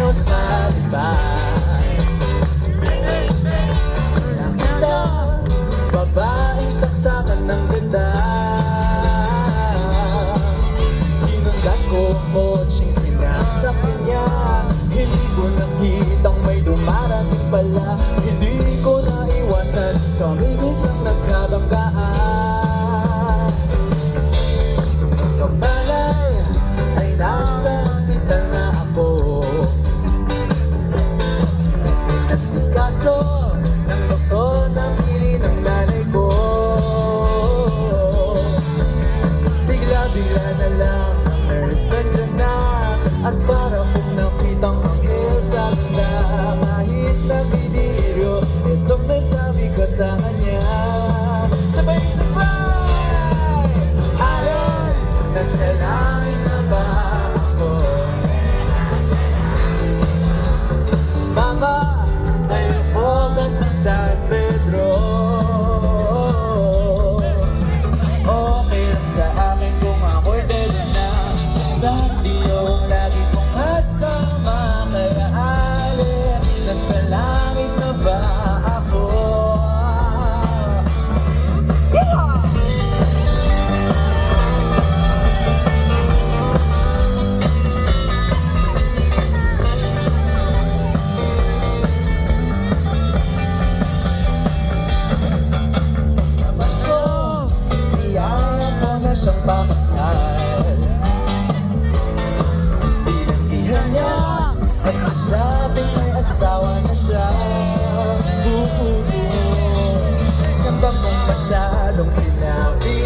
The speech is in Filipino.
tayo sa lipan. Nakita babaeng saksakan ng ganda, sinundan ko kotseng sinasakyan niya. Hindi ko nakitang may dumarating pala. Hindi ko naiwasan, kami biglang nagkabanggaan. Pagkamalay ay nasa ospital na ako. Inasikaso ng doktor na pili ng nanay ko. Bigla-bigla na lang ang nurse nandiyan na, at para kong nakitang anghel sa ganda. Kahit nagdidiliryo, itong nasabi ko sa kanya. Sabay-sabay! Ayon, nasa langit na ba ako? Mama, tayo po ba si San Pedro? Okay lang sa akin kung ako'y dedo na, basta di yung lagi kong kasama. Kaya ale, nasa langit na ba ako? Labas ko, iyaya ko na siyang pakasal. Binanggihan niya at masabing may asawa na siya. Nang bang kong masyadong sinabi,